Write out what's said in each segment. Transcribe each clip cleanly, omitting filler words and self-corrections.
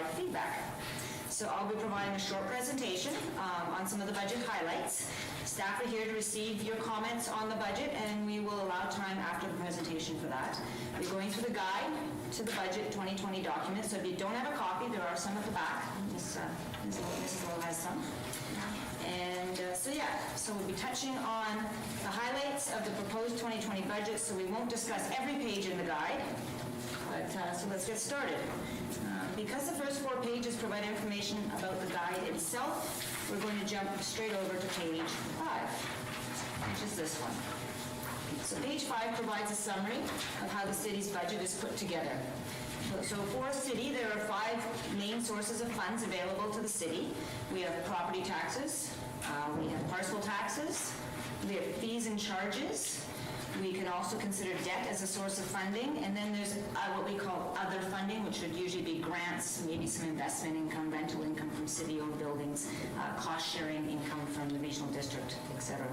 provide feedback. So I'll be providing a short presentation on some of the budget highlights. Staff are here to receive your comments on the budget, and we will allow time after the presentation for that. We're going through the guide to the budget 2020 document, so if you don't have a copy, there are some at the back. Mrs. Lowe has some. And so we'll be touching on the highlights of the proposed 2020 budget, so we won't discuss every page in the guide, but so let's get started. Because the first 4 pages provide information about the guide itself, we're going to jump straight over to page 5, which is this one. So page 5 provides a summary of how the city's budget is put together. So for a city, there are 5 main sources of funds available to the city. We have property taxes, we have parcel taxes, we have fees and charges. We can also consider debt as a source of funding, and then there's what we call other funding, which would usually be grants, maybe some investment income, rental income from city-owned buildings, cost-sharing income from the regional district, etc.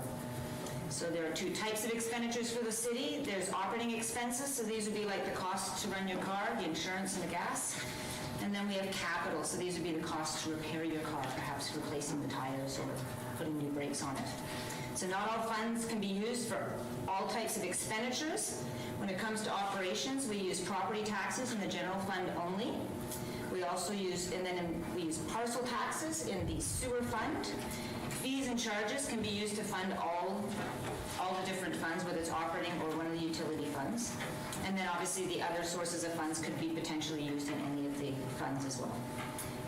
So there are 2 types of expenditures for the city. There's operating expenses, so these would be like the cost to run your car, the insurance and the gas. And then we have capital, so these would be the cost to repair your car, perhaps replacing the tires or putting new brakes on it. So not all funds can be used for all types of expenditures. When it comes to operations, we use property taxes in the general fund only. We also use, we use parcel taxes in the sewer fund. Fees and charges can be used to fund all the different funds, whether it's operating or one of the utility funds. And then obviously the other sources of funds could be potentially used in any of the funds as well.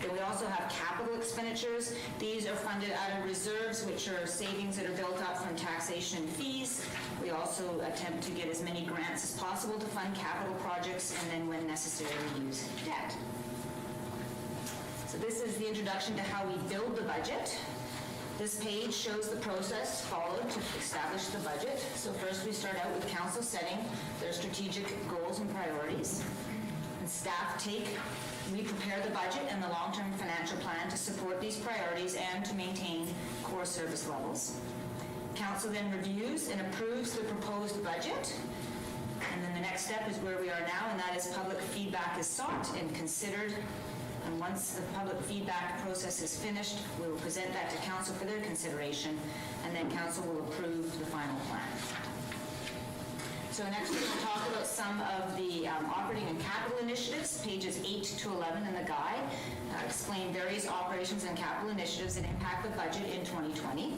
Then we also have capital expenditures. These are funded out of reserves, which are savings that are built up from taxation and fees. We also attempt to get as many grants as possible to fund capital projects, and then when necessary, use debt. So this is the introduction to how we build the budget. This page shows the process followed to establish the budget. So first we start out with council setting their strategic goals and priorities. And staff we prepare the budget and the long-term financial plan to support these priorities and to maintain core service levels. Council then reviews and approves the proposed budget. And then the next step is where we are now, and that is public feedback is sought and considered. And once the public feedback process is finished, we will present that to council for their consideration, and then council will approve the final plan. So next we'll talk about some of the operating and capital initiatives, pages 8 to 11 in the guide, explain various operations and capital initiatives that impact the budget in 2020.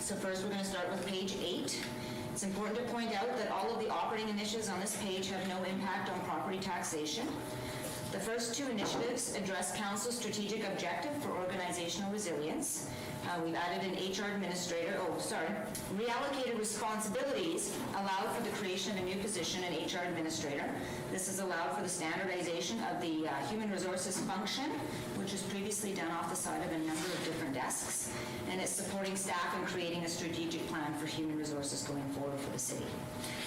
So first we're going to start with page 8. It's important to point out that all of the operating initiatives on this page have no impact on property taxation. The first 2 initiatives address council's strategic objective for organizational resilience. We've added an HR administrator, reallocated responsibilities allowed for the creation of a new position, an HR administrator. This has allowed for the standardization of the human resources function, which was previously done off the side of a number of different desks, and it's supporting staff in creating a strategic plan for human resources going forward for the city.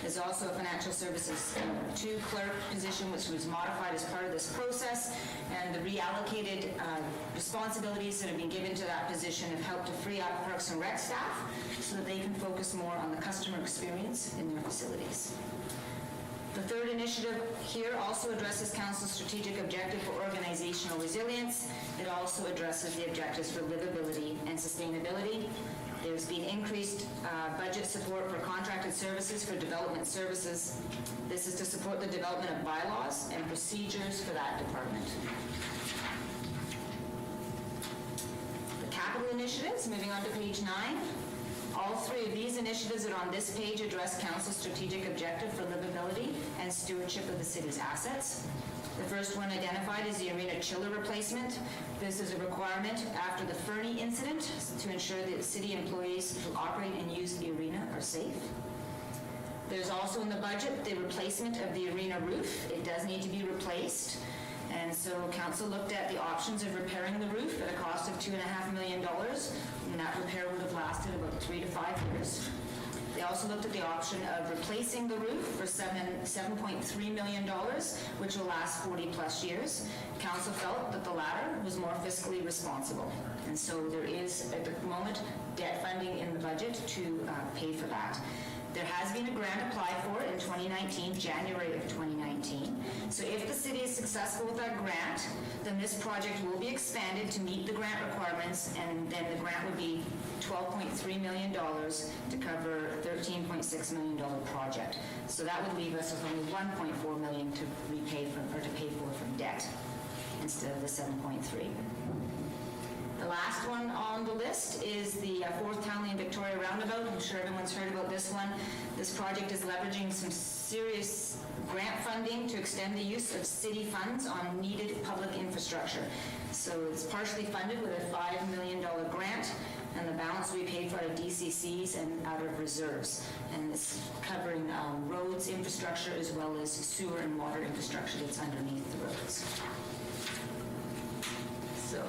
There's also a financial services 2 clerk position, which was modified as part of this process, and the reallocated responsibilities that have been given to that position have helped to free up Parks and Rec staff so that they can focus more on the customer experience in their facilities. The third initiative here also addresses council's strategic objective for organizational resilience. It also addresses the objectives for livability and sustainability. There's been increased budget support for contracted services for development services. This is to support the development of bylaws and procedures for that department. The capital initiatives, moving on to page 9. All 3 of these initiatives that are on this page address council's strategic objective for livability and stewardship of the city's assets. The first one identified is the arena chiller replacement. This is a requirement after the Fernie incident to ensure that city employees who operate and use the arena are safe. There's also in the budget the replacement of the arena roof. It does need to be replaced. And so council looked at the options of repairing the roof at a cost of $2.5 million, and that repair would have lasted about 3 to 5 years. They also looked at the option of replacing the roof for $7.3 million, which will last 40 plus years. Council felt that the latter was more fiscally responsible. And so there is, at the moment, debt funding in the budget to pay for that. There has been a grant applied for in 2019, January of 2019. So if the city is successful with that grant, then this project will be expanded to meet the grant requirements, and then the grant would be $12.3 million to cover a $13.6 million project. So that would leave us with only $1.4 million to repay to pay for from debt instead of the 7.3. The last one on the list is the 4th Townley and Victoria Roundabout. I'm sure everyone's heard about this one. This project is leveraging some serious grant funding to extend the use of city funds on needed public infrastructure. So it's partially funded with a $5 million grant, and the balance will be paid for out of DCCs and out of reserves. And it's covering roads infrastructure as well as sewer and water infrastructure that's underneath the roads. So,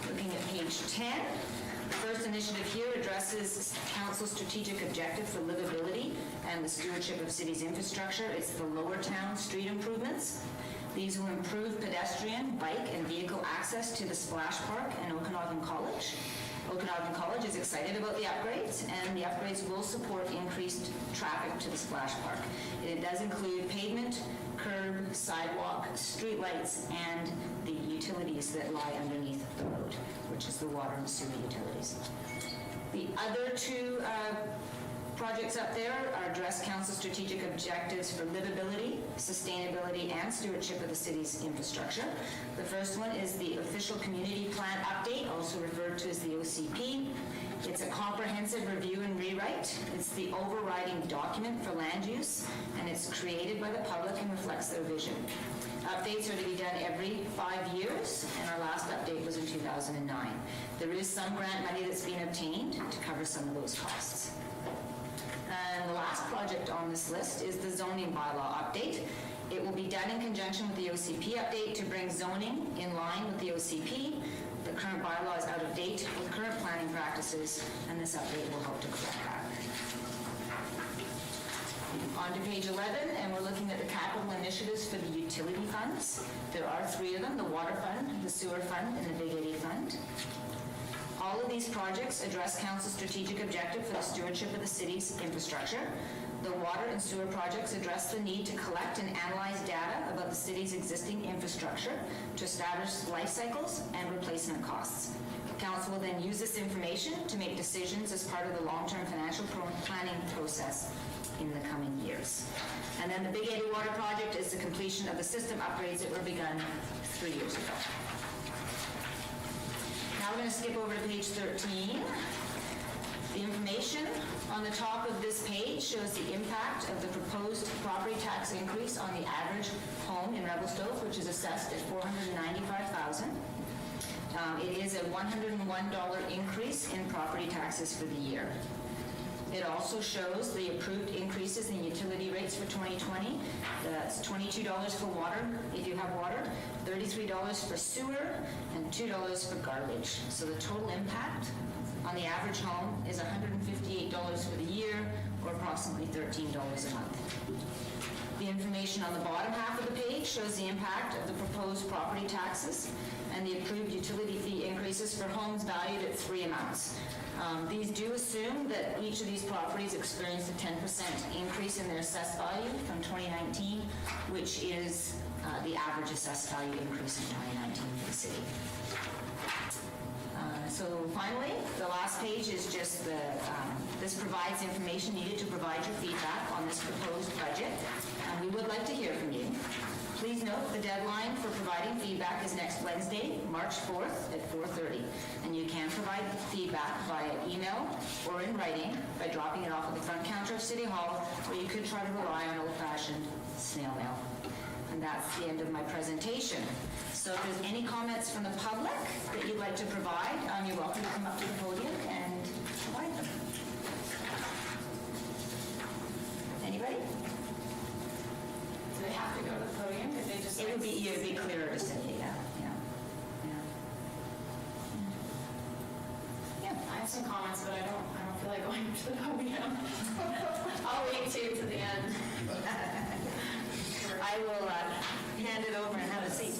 looking at page 10, the first initiative here addresses Council's strategic objective for livability and the stewardship of city's infrastructure. It's the Lower Town street improvements. These will improve pedestrian, bike, and vehicle access to the Splash Park and Okanagan College. Okanagan College is excited about the upgrades, and the upgrades will support increased traffic to the Splash Park. It does include pavement, curb, sidewalk, streetlights, and the utilities that lie underneath the road, which is the water and sewer utilities. The other two projects up there address Council's strategic objectives for livability, sustainability, and stewardship of the city's infrastructure. The first one is the Official Community Plan Update, also referred to as the OCP. It's a comprehensive review and rewrite. It's the overriding document for land use, and it's created by the public and reflects their vision. Updates are to be done every 5 years, and our last update was in 2009. There is some grant money that's been obtained to cover some of those costs. And the last project on this list is the zoning bylaw update. It will be done in conjunction with the OCP update to bring zoning in line with the OCP. The current bylaw is out of date with current planning practices, and this update will help to correct that. On to page 11, and we're looking at the capital initiatives for the utility funds. There are 3 of them: the water fund, the sewer fund, and the Big Eddy fund. All of these projects address Council's strategic objective for the stewardship of the city's infrastructure. The water and sewer projects address the need to collect and analyze data about the city's existing infrastructure to establish life cycles and replacement costs. Council will then use this information to make decisions as part of the long-term financial planning process in the coming years. And then the Big Eddy Water Project is the completion of the system upgrades that were begun 3 years ago. Now we're going to skip over to page 13. The information on the top of this page shows the impact of the proposed property tax increase on the average home in Revelstoke, which is assessed at $495,000. It is a $101 increase in property taxes for the year. It also shows the approved increases in utility rates for 2020. That's $22 for water, if you have water, $33 for sewer, and $2 for garbage. So the total impact on the average home is $158 for the year, or approximately $13 a month. The information on the bottom half of the page shows the impact of the proposed property taxes and the approved utility fee increases for homes valued at 3 amounts. These do assume that each of these properties experienced a 10% increase in their assessed value from 2019, which is the average assessed value increase in 2019 for the city. So finally, the last page is just this provides information needed to provide your feedback on this proposed budget. We would like to hear from you. Please note the deadline for providing feedback is next Wednesday, March 4th at 4:30. And you can provide feedback via email or in writing by dropping it off at the front counter of City Hall, or you could try to rely on old-fashioned snail mail. And that's the end of my presentation. So if there's any comments from the public that you'd like to provide, you're welcome to come up to the podium and provide them. Anybody? Do they have to go to the podium? Could they just? It would be clearer to say, yeah. I have some comments, but I don't feel like going to the podium. I'll wait to the end. I will hand it over and have a seat.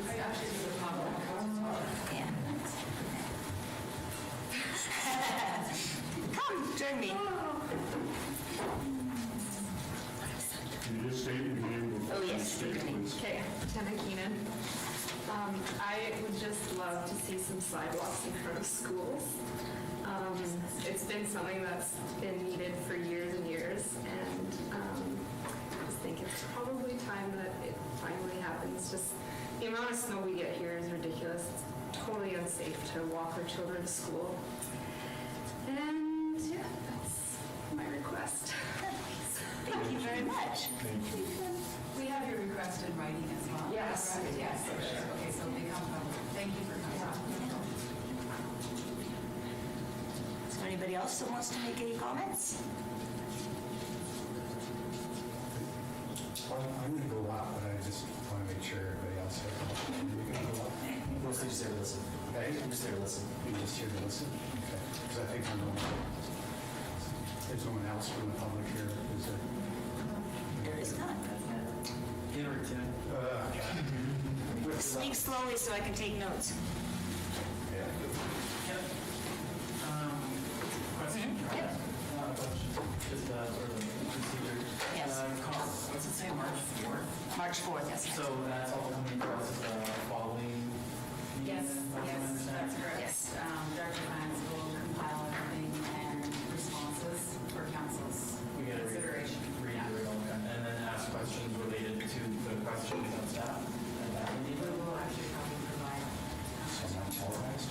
I actually do the public. Yeah. Come, join me. Can you just state your name? Oh, yes. State, please. Okay, Jenna Keenan. love to see some sidewalks in front of schools. It's been something that's been needed for years and years, and I just think it's probably time that it finally happens. Just the amount of snow we get here is ridiculous. It's totally unsafe to walk our children to school. And yeah, that's my request. Thank you very much. We have your request in writing as well. Yes. Correct? Yes, okay, so they come from, thank you for coming. Is there anybody else that wants to make any comments? I'm going to go up, but I just want to make sure everybody else is. You're going to go up? Mostly just here to listen. Hey? I'm just here to listen. You're just here to listen? Okay. Because I think I'm the one. There's no one else from the public here, is there? There is none. Speak slowly so I can take notes. Yeah. Question? Yep. Just sort of procedure. Yes. What's it say, March 4th? March 4th, yes. So that's all coming across following Yes, meeting, then, yes, understand? that's correct. Yes. Director Hines will compile everything and responses for council's We gotta consideration. read Yeah. through all that, and then ask questions related to the questions of staff. And that would be We will actually probably provide. Someone's authorized?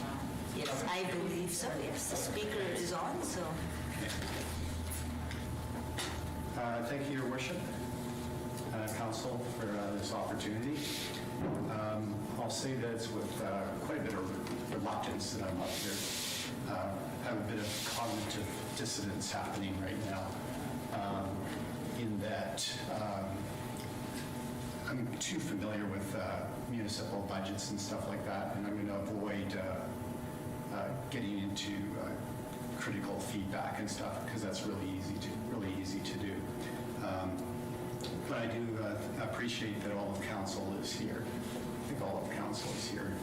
Yes, I believe so, yes. The speaker is on, so. Thank you, Your Worship, Council, for this opportunity. I'll say that it's with quite a bit of reluctance that I'm up here. I have a bit of cognitive dissonance happening right now, in that I'm too familiar with municipal budgets and stuff like that, and I'm going to avoid getting into critical feedback and stuff, because that's really easy to do. But I do appreciate that all of council is here. I think all of council is here.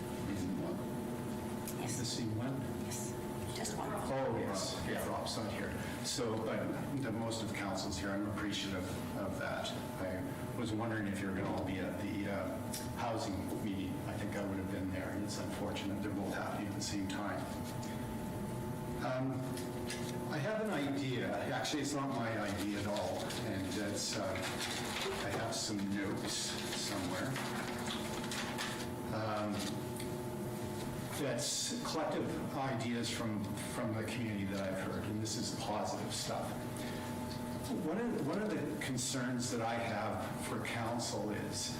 Yes. The same one? Yes. Just one. Oh, yes. Yeah, Rob's not here. So, but most of council's here. I'm appreciative of that. I was wondering if you're going to all be at the housing meeting. I think I would have been there, and it's unfortunate they're both happening at the same time. I have an idea. Actually, it's not my idea at all, and it's, I have some notes somewhere. That's collective ideas from the community that I've heard, and this is positive stuff. One of the concerns that I have for council is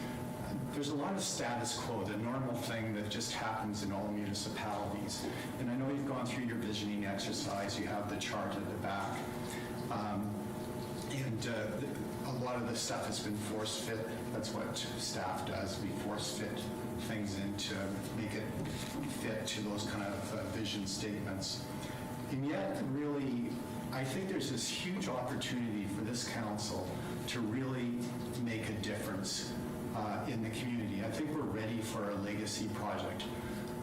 there's a lot of status quo, the normal thing that just happens in all municipalities. And I know you've gone through your visioning exercise, you have the chart at the back. A lot of the stuff has been force fit. That's what staff does. We force fit things in to make it fit to those kind of vision statements. And yet, really, I think there's this huge opportunity for this council to really make a difference in the community. I think we're ready for a legacy project.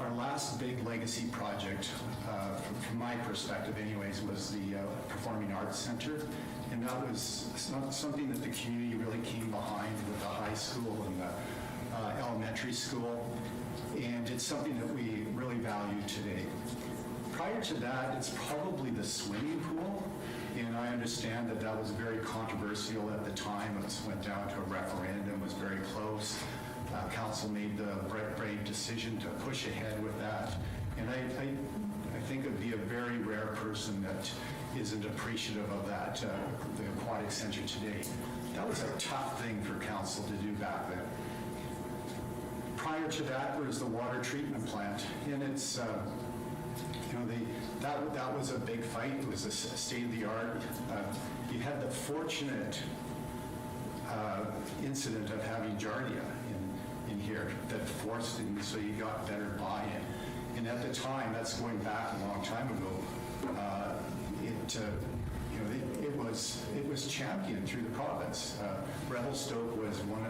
Our last big legacy project, from my perspective anyways, was the Performing Arts Center. And that was something that the community really came behind with the high school and the elementary school. And it's something that we really value today. Prior to that, it's probably the swimming pool. And I understand that that was very controversial at the time. It went down to a referendum, was very close. Council made the brave decision to push ahead with that. And I think it would be a very rare person that isn't appreciative of that, the Aquatic Center today. That was a tough thing for council to do back then. Prior to that was the water treatment plant. And it's, that was a big fight. It was a state-of-the-art. You had the fortunate incident of having Giardia in here that forced it, so you got better buy-in. And at the time, that's going back a long time ago, it was championed through the province. Revelstoke was one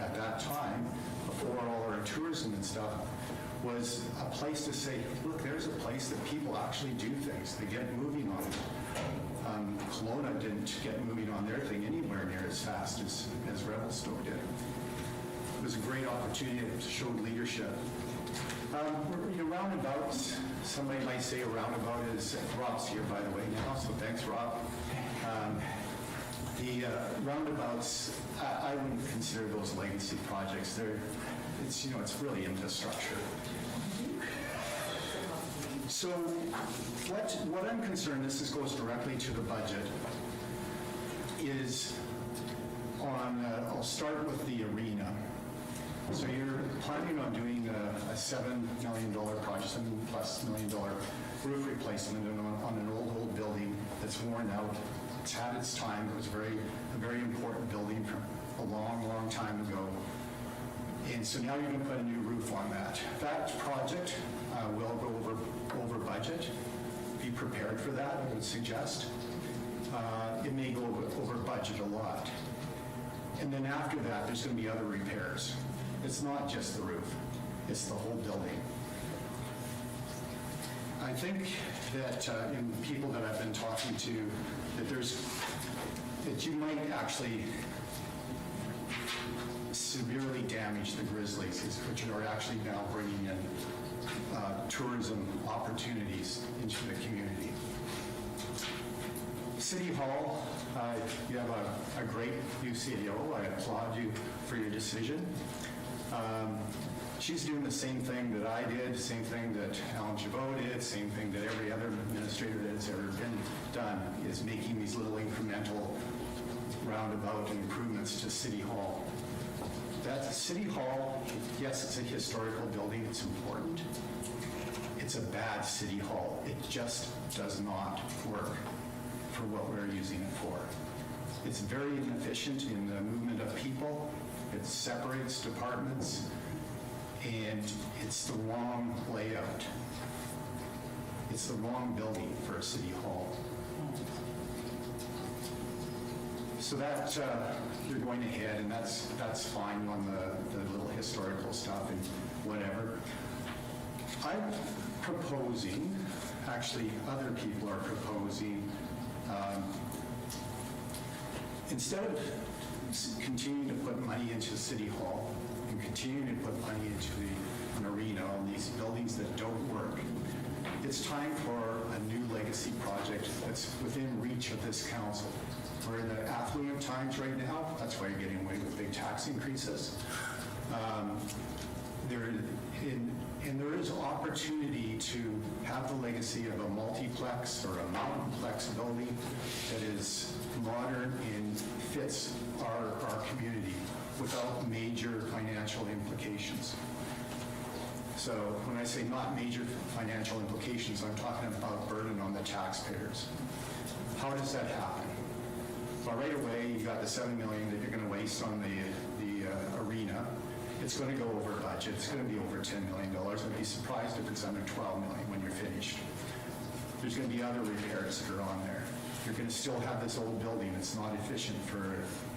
at that time, before all our tourism and stuff, was a place to say, look, there's a place that people actually do things. They get moving on it. Kelowna didn't get moving on their thing anywhere near as fast as Revelstoke did. It was a great opportunity. It showed leadership. We're roundabouts, somebody might say a roundabout is, Rob's here by the way now, so thanks Rob. The roundabouts, I wouldn't consider those legacy projects. It's really infrastructure. So what I'm concerned, this goes directly to the budget, is on, I'll start with the arena. So you're planning on doing a $7 million project, $7+ million roof replacement on an old building that's worn out. It's had its time. It was a very important building from a long, long time ago. And so now you're going to put a new roof on that. That project will go over budget. Be prepared for that, I would suggest. It may go over budget a lot. And then after that, there's going to be other repairs. It's not just the roof, it's the whole building. I think that in people that I've been talking to, that you might actually severely damage the Grizzlies, which are actually now bringing in tourism opportunities into the community. City Hall, you have a great new CEO. I applaud you for your decision. She's doing the same thing that I did, same thing that Alan Chabot did, same thing that every other administrator that's ever been done, is making these little incremental roundabout improvements to City Hall. That City Hall, yes, it's a historical building, it's important. It's a bad City Hall. It just does not work for what we're using it for. It's very inefficient in the movement of people. It separates departments, and it's the wrong layout. It's the wrong building for a city hall. So that you're going ahead, and that's fine on the little historical stuff and whatever. I'm proposing, actually other people are proposing, instead of continuing to put money into City Hall and continuing to put money into an arena on these buildings that don't work, it's time for a new legacy project that's within reach of this council. We're in the affluent times right now. That's why you're getting away with big tax increases. There is opportunity to have the legacy of a multiplex or a mountainplex building that is modern and fits our community without major financial implications. So when I say not major financial implications, I'm talking about burden on the taxpayers. How does that happen? Well, right away, you've got the $7 million that you're going to waste on the arena. It's going to go over budget. It's going to be over $10 million. I'd be surprised if it's under $12 million when you're finished. There's going to be other repairs that are on there. You're going to still have this old building that's not efficient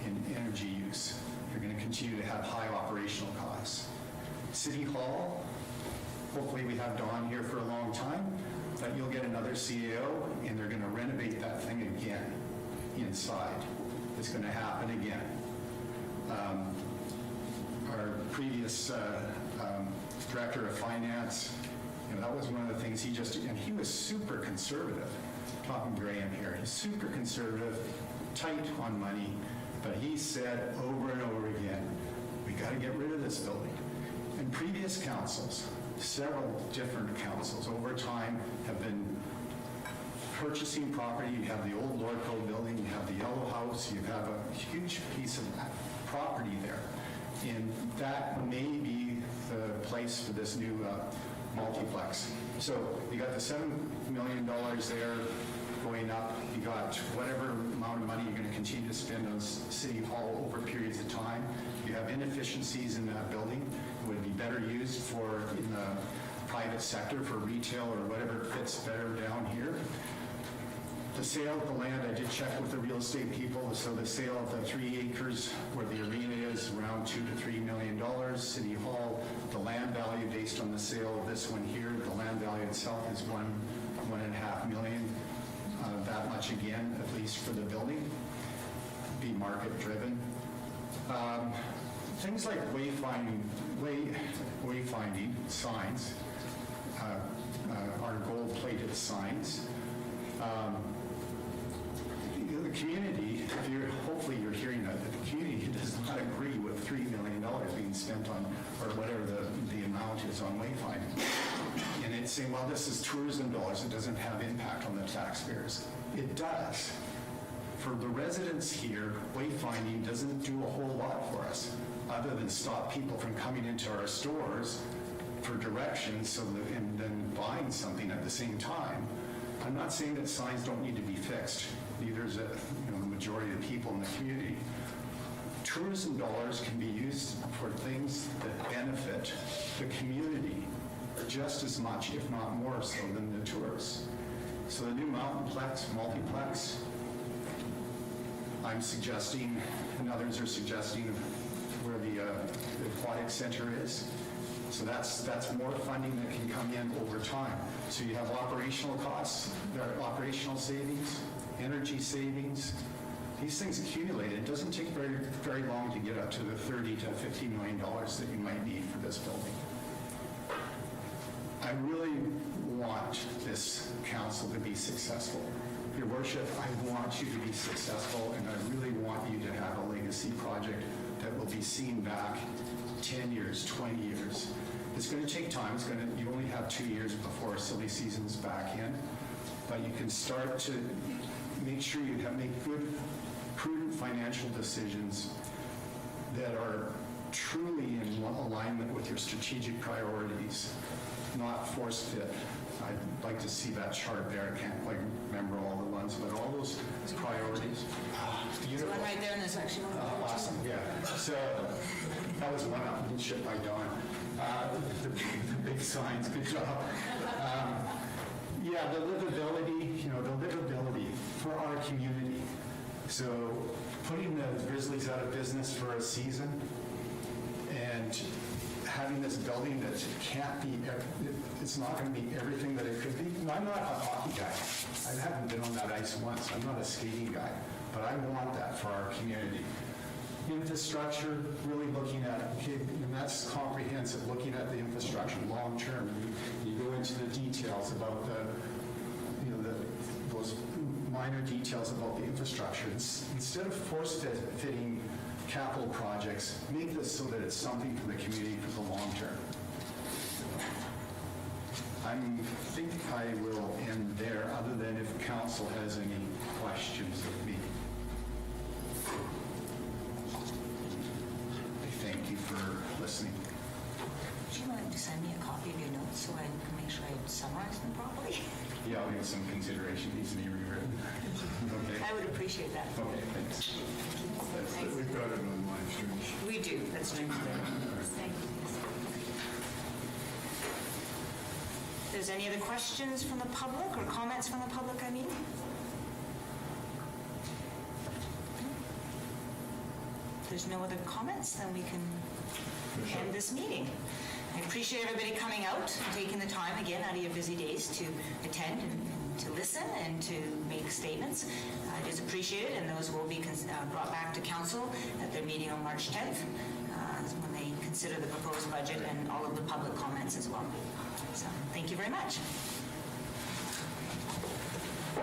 in energy use. You're going to continue to have high operational costs. City Hall, hopefully we have Dawn here for a long time, but you'll get another CEO, and they're going to renovate that thing again inside. It's going to happen again. Our previous director of finance, that was one of the things he was super conservative. Talking Graham here, he's super conservative, tight on money, but he said over and over again, we got to get rid of this building. And previous councils, several different councils over time have been purchasing property. You have the old Lordco building, you have the Yellow House, you have a huge piece of property there. And that may be the place for this new multiplex. So you got the $7 million there going up. You got whatever amount of money you're going to continue to spend on City Hall over periods of time. You have inefficiencies in that building. It would be better used in the private sector for retail or whatever fits better down here. The sale of the land, I did check with the real estate people. So the sale of the 3 acres where the arena is, around $2 to $3 million. City Hall, the land value based on the sale of this one here, the land value itself is $1.5 million. That much again, at least for the building. Be market driven. Things like wayfinding signs. our gold-plated signs. The community, hopefully you're hearing that, the community does not agree with $3 million being spent on, or whatever the amount is on wayfinding. And it's saying, well, this is tourism dollars, it doesn't have impact on the taxpayers. It does. For the residents here, wayfinding doesn't do a whole lot for us, other than stop people from coming into our stores for directions and then buying something at the same time. I'm not saying that signs don't need to be fixed. Neither is the majority of the people in the community. Tourism dollars can be used for things that benefit the community just as much, if not more so, than the tourists. So the new multiplex, I'm suggesting, and others are suggesting, where the Aquatic Center is. So that's more funding that can come in over time. So you have operational costs, there are operational savings, energy savings. These things accumulate. It doesn't take very, very long to get up to the $30 to $50 million that you might need for this building. I really want this council to be successful. Your worship, I want you to be successful, and I really want you to have a legacy project that will be seen back 10 years, 20 years. It's going to take time. You only have 2 years before silly season's back in, but you can start to make sure you make good, prudent financial decisions that are truly in alignment with your strategic priorities, not force fit. I'd like to see that chart there. I can't quite remember all the ones, but all those priorities. There's one right there in this section. Awesome, yeah. So that was one upmanship by Don. The big signs, good job. Yeah, the livability for our community. So putting the Grizzlies out of business for a season and having this building that can't be, it's not going to be everything that it could be. I'm not a hockey guy. I haven't been on that ice once. I'm not a skating guy, but I want that for our community. Infrastructure, really looking at, okay, and that's comprehensive, looking at the infrastructure long term. You go into the details about those minor details about the infrastructure. Instead of force-fitting capital projects, make this so that it's something for the community for the long term. I think I will end there, other than if council has any questions of me. Thank you for listening. Would you mind to send me a copy of your notes so I can make sure I summarize them properly? Yeah, I'll give some consideration. Needs to be rewritten. Okay. I would appreciate that. Okay, thanks. We've got it on live stream. We do, that's right. There's any other questions from the public or comments from the public, I mean? If there's no other comments, then we can end this meeting. I appreciate everybody coming out and taking the time again out of your busy days to attend and to listen and to make statements. It is appreciated, and those will be brought back to council at their meeting on March 10th when they consider the proposed budget and all of the public comments as well. So thank you very much.